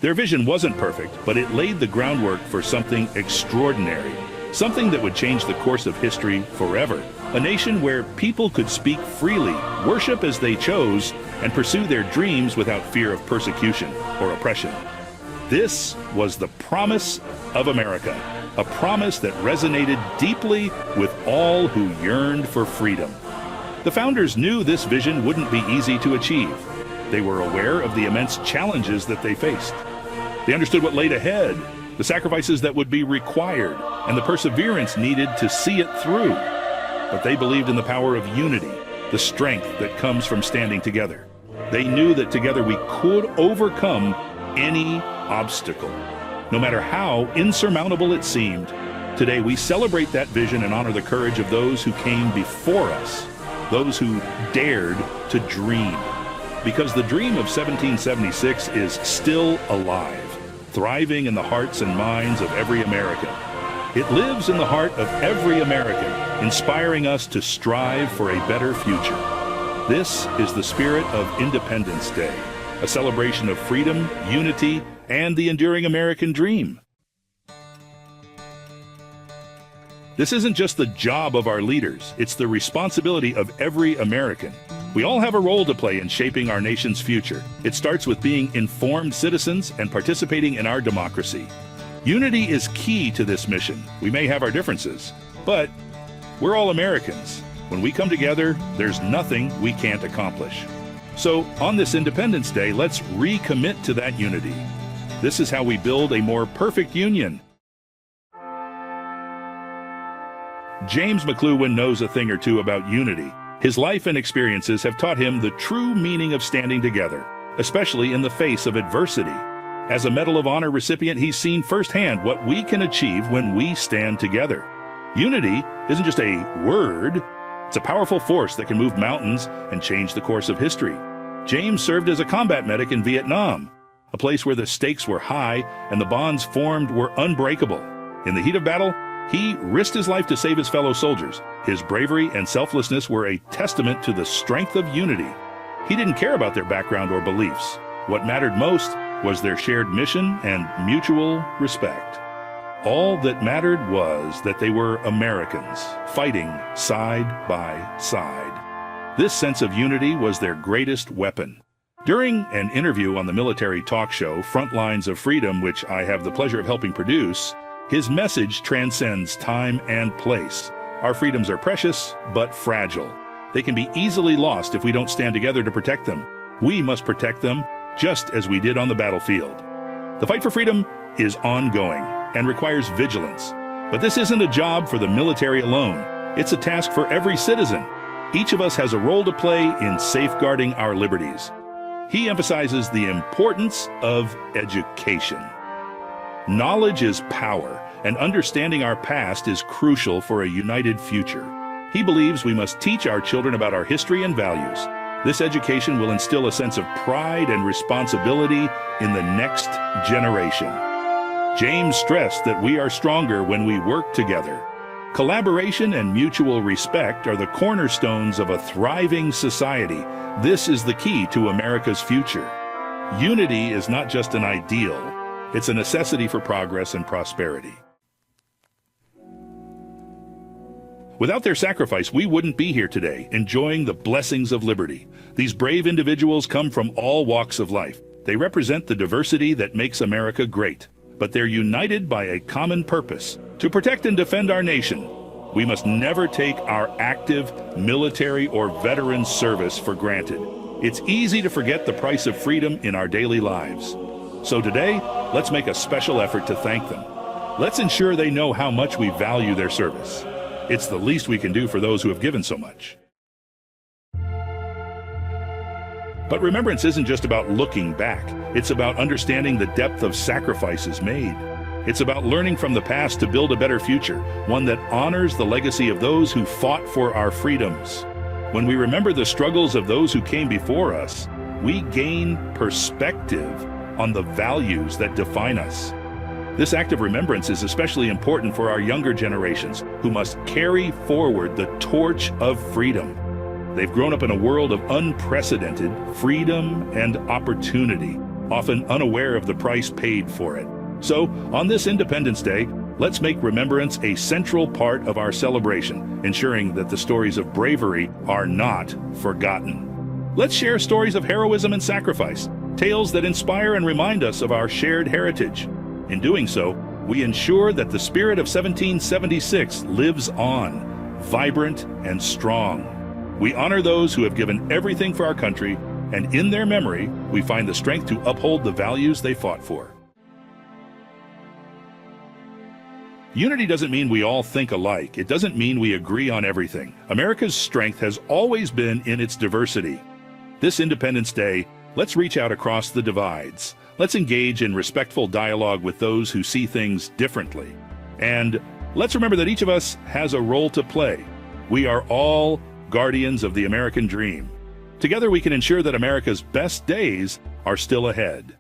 Their vision wasn't perfect, but it laid the groundwork for something extraordinary, something that would change the course of history forever. A nation where people could speak freely, worship as they chose, and pursue their dreams without fear of persecution or oppression. This was the promise of America, a promise that resonated deeply with all who yearned for freedom. The founders knew this vision wouldn't be easy to achieve. They were aware of the immense challenges that they faced. They understood what laid ahead, the sacrifices that would be required, and the perseverance needed to see it through. But they believed in the power of unity, the strength that comes from standing together. They knew that together we could overcome any obstacle, no matter how insurmountable it seemed. Today we celebrate that vision and honor the courage of those who came before us, those who dared to dream. Because the dream of 1776 is still alive, thriving in the hearts and minds of every American. It lives in the heart of every American, inspiring us to strive for a better future. This is the spirit of Independence Day, a celebration of freedom, unity, and the enduring American dream. This isn't just the job of our leaders, it's the responsibility of every American. We all have a role to play in shaping our nation's future. It starts with being informed citizens and participating in our democracy. Unity is key to this mission. We may have our differences, but we're all Americans. When we come together, there's nothing we can't accomplish. So on this Independence Day, let's recommit to that unity. This is how we build a more perfect union. James McCloughan knows a thing or two about unity. His life and experiences have taught him the true meaning of standing together, especially in the face of adversity. As a Medal of Honor recipient, he's seen firsthand what we can achieve when we stand together. Unity isn't just a word, it's a powerful force that can move mountains and change the course of history. James served as a combat medic in Vietnam, a place where the stakes were high and the bonds formed were unbreakable. In the heat of battle, he risked his life to save his fellow soldiers. His bravery and selflessness were a testament to the strength of unity. He didn't care about their background or beliefs. What mattered most was their shared mission and mutual respect. All that mattered was that they were Americans, fighting side by side. This sense of unity was their greatest weapon. During an interview on the military talk show, Frontlines of Freedom, which I have the pleasure of helping produce, his message transcends time and place. Our freedoms are precious, but fragile. They can be easily lost if we don't stand together to protect them. We must protect them just as we did on the battlefield. The fight for freedom is ongoing and requires vigilance. But this isn't a job for the military alone. It's a task for every citizen. Each of us has a role to play in safeguarding our liberties. He emphasizes the importance of education. Knowledge is power, and understanding our past is crucial for a united future. He believes we must teach our children about our history and values. This education will instill a sense of pride and responsibility in the next generation. James stressed that we are stronger when we work together. Collaboration and mutual respect are the cornerstones of a thriving society. This is the key to America's future. Unity is not just an ideal, it's a necessity for progress and prosperity. Without their sacrifice, we wouldn't be here today, enjoying the blessings of liberty. These brave individuals come from all walks of life. They represent the diversity that makes America great, but they're united by a common purpose: to protect and defend our nation. We must never take our active military or veteran service for granted. It's easy to forget the price of freedom in our daily lives. So today, let's make a special effort to thank them. Let's ensure they know how much we value their service. It's the least we can do for those who have given so much. But remembrance isn't just about looking back. It's about understanding the depth of sacrifices made. It's about learning from the past to build a better future, one that honors the legacy of those who fought for our freedoms. When we remember the struggles of those who came before us, we gain perspective on the values that define us. This act of remembrance is especially important for our younger generations, who must carry forward the torch of freedom. They've grown up in a world of unprecedented freedom and opportunity. often unaware of the price paid for it. So, on this Independence Day, let's make remembrance a central part of our celebration, ensuring that the stories of bravery are not forgotten. Let's share stories of heroism and sacrifice, tales that inspire and remind us of our shared heritage. In doing so, we ensure that the spirit of 1776 lives on, vibrant and strong. We honor those who have given everything for our country, and in their memory, we find the strength to uphold the values they fought for. Unity doesn't mean we all think alike. It doesn't mean we agree on everything. America's strength has always been in its diversity. This Independence Day, let's reach out across the divides. Let's engage in respectful dialogue with those who see things differently. And let's remember that each of us has a role to play. We are all guardians of the American dream. Together we can ensure that America's best days are still ahead.